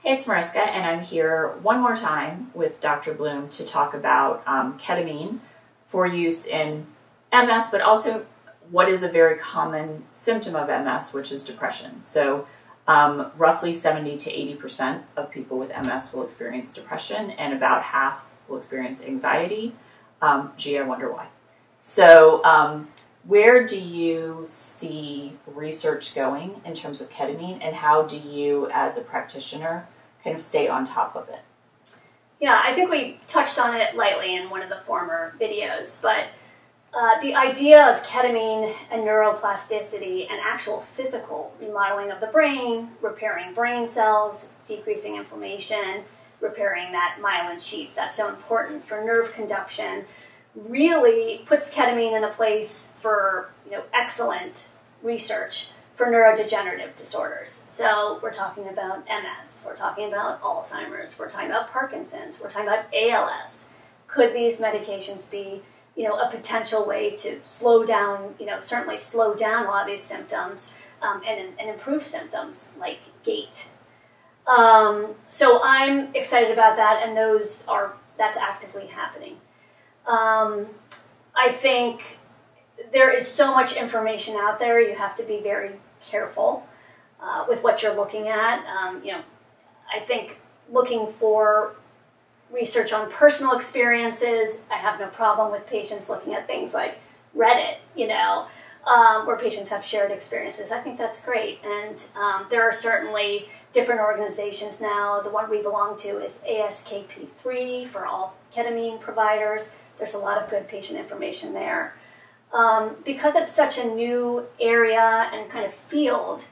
Hey, it's Mariska, and I'm here one more time with Dr. Bloom to talk about ketamine for use in MS, but also what is a very common symptom of MS, which is depression. So roughly 70 to 80% of people with MS will experience depression, and about half will experience anxiety. Gee, I wonder why. So where do you see research going in terms of ketamine, and how do you, as a practitioner, kind of stay on top of it? Yeah, I think we touched on it lightly in one of the former videos, but the idea of ketamine and neuroplasticity and actual physical remodeling of the brain, repairing brain cells, decreasing inflammation, repairing that myelin sheath that's so important for nerve conduction, really puts ketamine in a place for excellent research for neurodegenerative disorders. So we're talking about MS, we're talking about Alzheimer's, we're talking about Parkinson's, we're talking about ALS. Could these medications be a potential way to slow down, certainly slow down a lot of these symptoms and improve symptoms like gait. So I'm excited about that, and that's actively happening. I think there is so much information out there. You have to be very careful with what you're looking at. I think looking for research on personal experiences, I have no problem with patients looking at things like Reddit, where patients have shared experiences. I think that's great. And there are certainly different organizations now. The one we belong to is ASKP3 for all ketamine providers. There's a lot of good patient information there. Because it's such a new area and kind of field,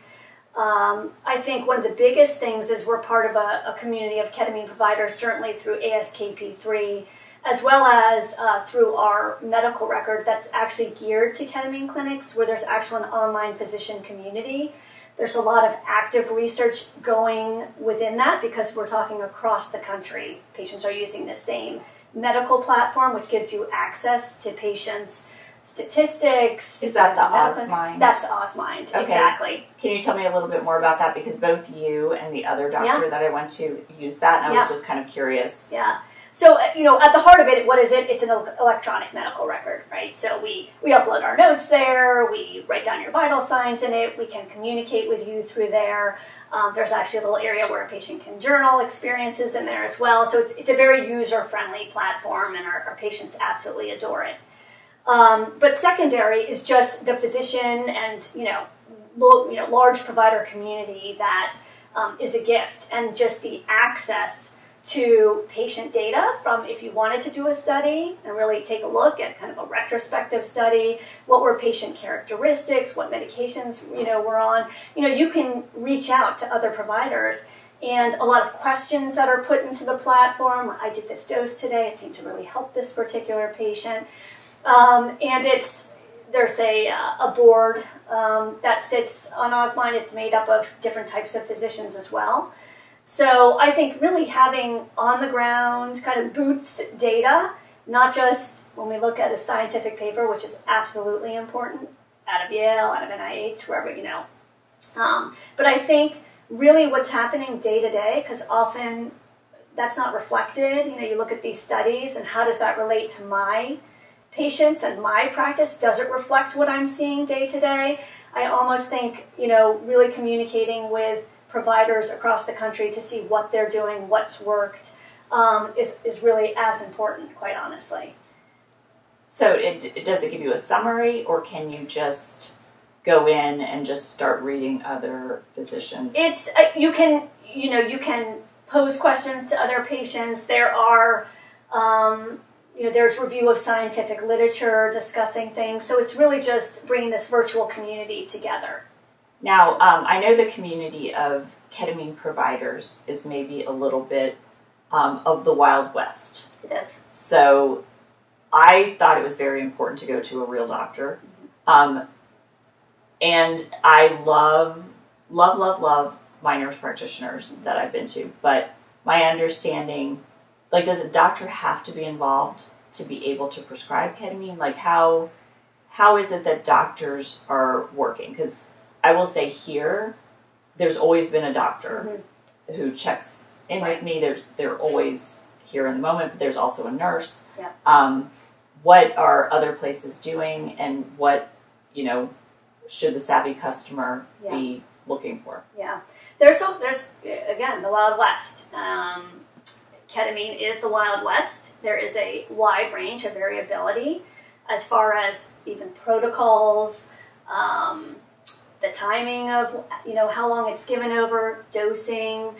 I think one of the biggest things is we're part of a community of ketamine providers, certainly through ASKP3, as well as through our medical record that's actually geared to ketamine clinics, where there's actually an online physician community. There's a lot of active research going within that because we're talking across the country. Patients are using the same medical platform, which gives you access to patients' statistics. Is that the OzMind? That's OzMind, okay. Exactly. Can you tell me a little bit more about that? Because both you and the other doctor that I went to used that, and I was just kind of curious. Yeah. So, at the heart of it, what is it? It's an electronic medical record, right? So we upload our notes there, we write down your vital signs in it, we can communicate with you through there. There's actually a little area where a patient can journal experiences in there as well. So it's a very user-friendly platform, and our patients absolutely adore it. But secondary is just the physician and large provider community that is a gift, and just the access to patient data from if you wanted to do a study and really take a look at kind of a retrospective study, what were patient characteristics, what medications were on. You can reach out to other providers, and a lot of questions that are put into the platform. I did this dose today, it seemed to really help this particular patient. And there's a board that sits on OzMind. It's made up of different types of physicians as well. So I think really having on-the-ground kind of boots data, not just when we look at a scientific paper, which is absolutely important, out of Yale, out of NIH, wherever, But I think really what's happening day to day, because often that's not reflected. You look at these studies and how does that relate to my patients and my practice? Does it reflect what I'm seeing day to day? I almost think, really communicating with providers across the country to see what they're doing, what's worked, is really as important, quite honestly. So does it give you a summary, or can you just go in and just start reading other physicians? It's you can pose questions to other patients. There are there's review of scientific literature discussing things. So it's really just bringing this virtual community together. Now, I know the community of ketamine providers is maybe a little bit of the Wild West. It is. So I thought it was very important to go to a real doctor. And I love my nurse practitioners that I've been to. But my understanding, does a doctor have to be involved to be able to prescribe ketamine? How is it that doctors are working? Because I will say here, there's always been a doctor. who checks in with me. They're always here in the moment, but there's also a nurse. Yeah. What are other places doing, and what, should the savvy customer be looking for? Yeah. There's again, the Wild West. Ketamine is the Wild West. There is a wide range of variability as far as even protocols, the timing of, how long it's given over, dosing,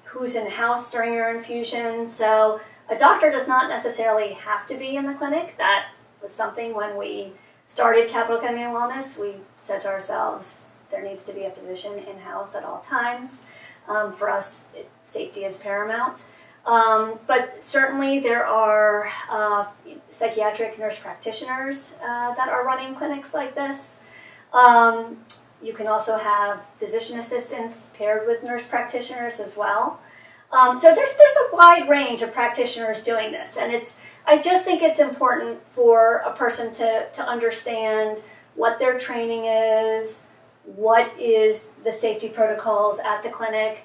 who's in house during your infusion. So a doctor does not necessarily have to be in the clinic. That was something when we started Capital Ketamine Wellness, we said to ourselves, there needs to be a physician in-house at all times. For us, safety is paramount. But certainly there are psychiatric nurse practitioners that are running clinics like this. You can also have physician assistants paired with nurse practitioners as well. So there's a wide range of practitioners doing this, and I just think it's important for a person to understand what their training is, what is the safety protocols at the clinic,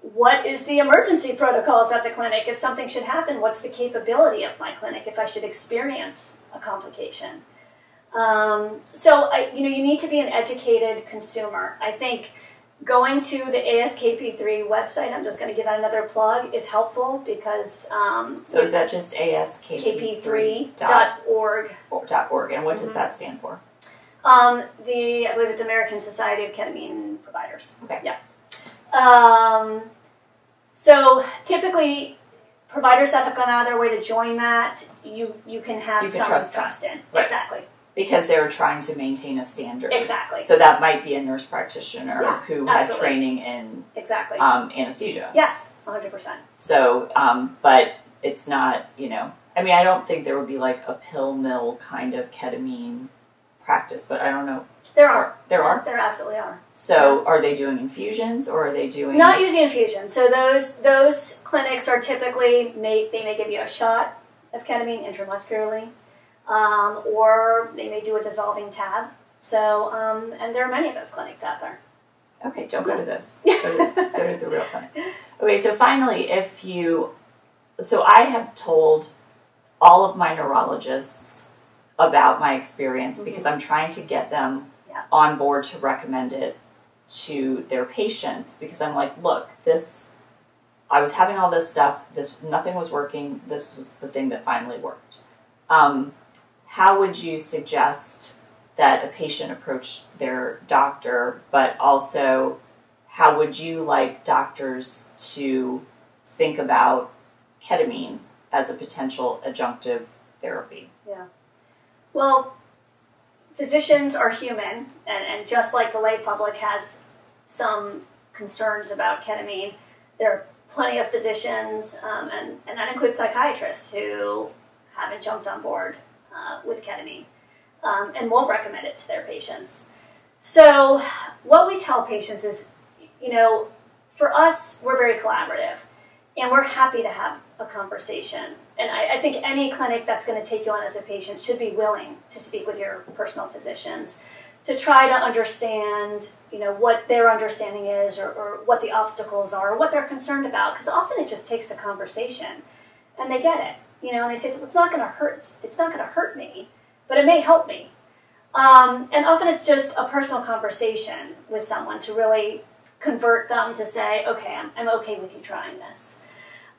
what is the emergency protocols at the clinic. If something should happen, what's the capability of my clinic if I should experience a complication? So you need to be an educated consumer. I think going to the ASKP3 website, I'm just going to give that another plug, is helpful because... so is that just ASKP3.org? And what does that stand for? I believe it's American Society of Ketamine Providers. Okay. Yeah. So typically, providers that have gone out of their way to join that, you can have some trust in. Right. Exactly. Because they're trying to maintain a standard. Exactly. So that might be a nurse practitioner who has absolutely. training in anesthesia. Yes, 100%. So, but it's not, I don't think there would be like a pill mill kind of ketamine practice, but I don't know. There are. There are? There absolutely are. So are they doing infusions, or are they doing... Not using infusions. So those clinics are typically, they may give you a shot of ketamine intramuscularly. Or they may do a dissolving tab. So, and there are many of those clinics out there. Okay, don't go to those. Go to the real clinics. Okay, so finally, so I have told all of my neurologists about my experience because I'm trying to get them on board to recommend it to their patients, because I'm like, look, I was having all this stuff, nothing was working, this was the thing that finally worked. How would you suggest that a patient approach their doctor, but also how would you like doctors to think about ketamine as a potential adjunctive therapy? Yeah. Well, physicians are human, and just like the lay public has some concerns about ketamine, there are plenty of physicians, and that includes psychiatrists who haven't jumped on board with ketamine and won't recommend it to their patients. So what we tell patients is, for us, we're very collaborative, and we're happy to have a conversation. And I think any clinic that's going to take you on as a patient should be willing to speak with your personal physicians to try to understand, what their understanding is, or what the obstacles are, or what they're concerned about. Because often it just takes a conversation, and they get it. And they say, well, it's not going to hurt. It's not going to hurt me, but it may help me. And often it's just a personal conversation with someone to really convert them to say, okay, I'm okay with you trying this.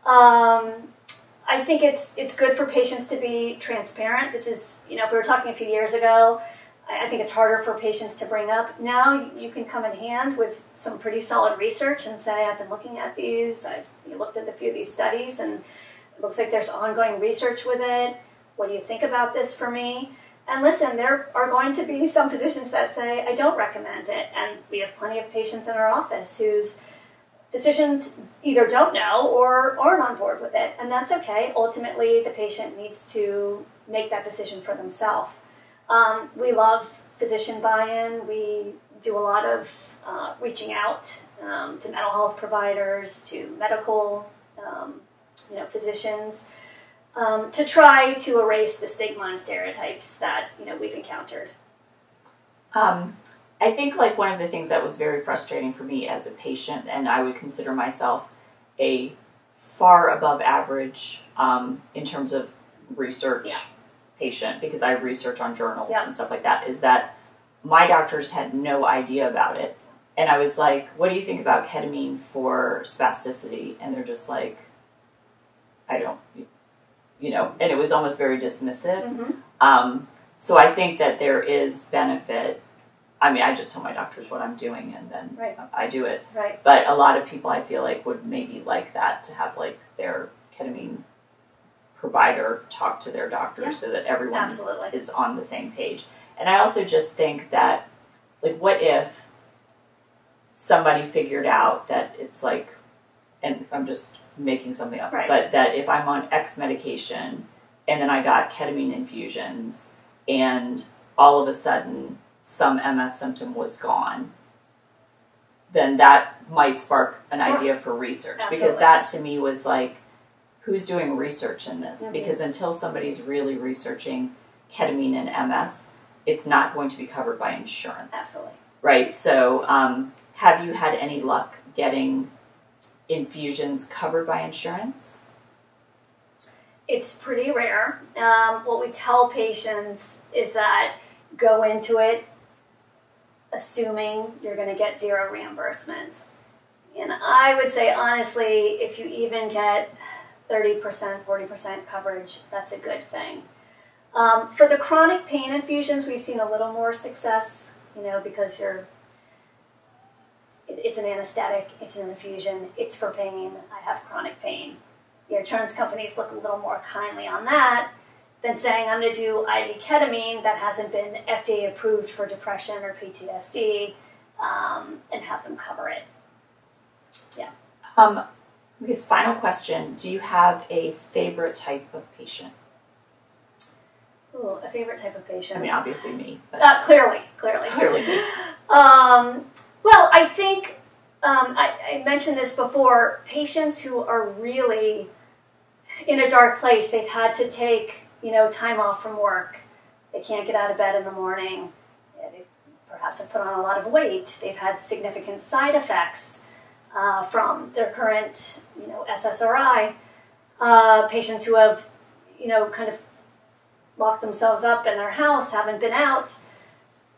I think it's good for patients to be transparent. This is, if we were talking a few years ago, I think it's harder for patients to bring up. Now you can come in hand with some pretty solid research and say, I've been looking at these, I've looked at a few of these studies, and it looks like there's ongoing research with it. What do you think about this for me? And listen, there are going to be some physicians that say, I don't recommend it. And we have plenty of patients in our office whose physicians either don't know or aren't on board with it. And that's okay. Ultimately, the patient needs to make that decision for themselves. We love physician buy-in. We do a lot of reaching out to mental health providers, to medical physicians, to try to erase the stigma and stereotypes that we've encountered. I think like one of the things that was very frustrating for me as a patient, and I would consider myself a far above average in terms of research patient, because I research on journals and stuff like that, is that my doctors had no idea about it. And I was like, what do you think about ketamine for spasticity? And they're just like, I don't, you know, and it was almost very dismissive. So I think that there is benefit. I mean, I just tell my doctors what I'm doing and then I do it. But a lot of people I feel like would maybe like that, to have like their ketamine provider talk to their doctors so that everyone is on the same page. And I also just think that, like, what if somebody figured out that it's like, and I'm just making something up, but that if I'm on X medication and then I got ketamine infusions and all of a sudden some MS symptom was gone, then that might spark an idea for research. Because that to me was like, who's doing research in this? Because until somebody's really researching ketamine and MS, it's not going to be covered by insurance. Right? So have you had any luck getting infusions covered by insurance? It's pretty rare. What we tell patients is that go into it assuming you're going to get zero reimbursement. And I would say, honestly, if you even get 30%, 40% coverage, that's a good thing. For the chronic pain infusions, we've seen a little more success, you know, because it's an anesthetic, it's an infusion, it's for pain, I have chronic pain. The insurance companies look a little more kindly on that than saying I'm going to do IV ketamine that hasn't been FDA approved for depression or PTSD, and have them cover it. Because final question, do you have a favorite type of patient? Ooh, a favorite type of patient? I mean, obviously me. But clearly me. Well, I think, I mentioned this before, patients who are really in a dark place, they've had to take, you know, time off from work, they can't get out of bed in the morning, they perhaps have put on a lot of weight, they've had significant side effects from their current, you know, SSRI, patients who have, you know, kind of locked themselves up in their house, haven't been out,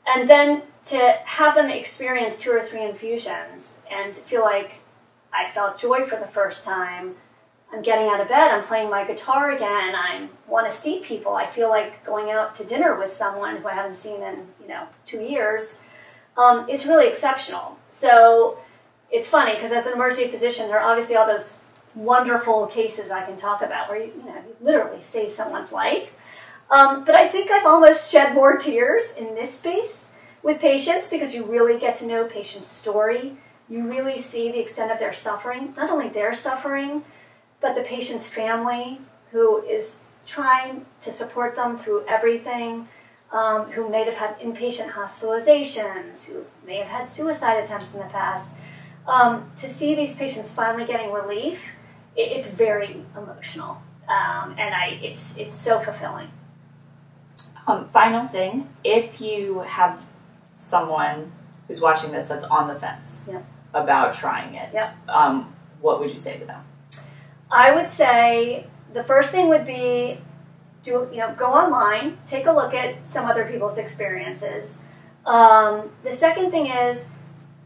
and then to have them experience 2 or 3 infusions and feel like I felt joy for the first time, I'm getting out of bed, I'm playing my guitar again, I want to see people, I feel like going out to dinner with someone who I haven't seen in, you know, 2 years, it's really exceptional. So it's funny, because as an emergency physician, there are obviously all those wonderful cases I can talk about where you literally save someone's life. But I think I've almost shed more tears in this space with patients, because you really get to know patients' story. You really see the extent of their suffering, not only their suffering, but the patient's family, who is trying to support them through everything, who may have had inpatient hospitalizations, who may have had suicide attempts in the past. To see these patients finally getting relief, it's very emotional, and it's so fulfilling. Final thing, if you have someone who's watching this that's on the fence about trying it, what would you say to them? I would say the first thing would be go online, take a look at some other people's experiences. The second thing is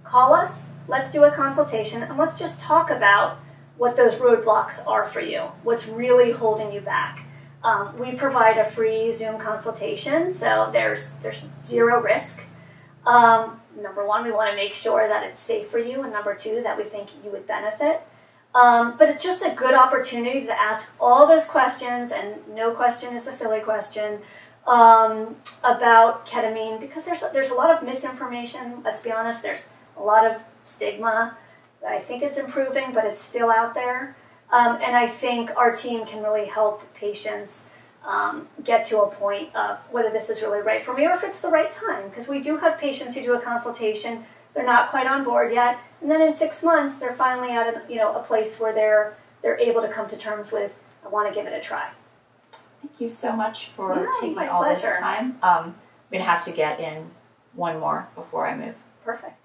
call us, let's do a consultation, and let's just talk about what those roadblocks are for you, what's really holding you back. We provide a free Zoom consultation, so there's zero risk. Number one, we want to make sure that it's safe for you, and number two, that we think you would benefit. But it's just a good opportunity to ask all those questions, and no question is a silly question, about ketamine, because there's a lot of misinformation. Let's be honest, there's a lot of stigma that I think is improving, but it's still out there. And I think our team can really help patients get to a point of whether this is really right for me or if it's the right time. Because we do have patients who do a consultation, they're not quite on board yet, and then in 6 months they're finally at a place where they're able to come to terms with, I want to give it a try. Thank you so much for taking all this time. I'm going to have to get in one more before I move. Perfect.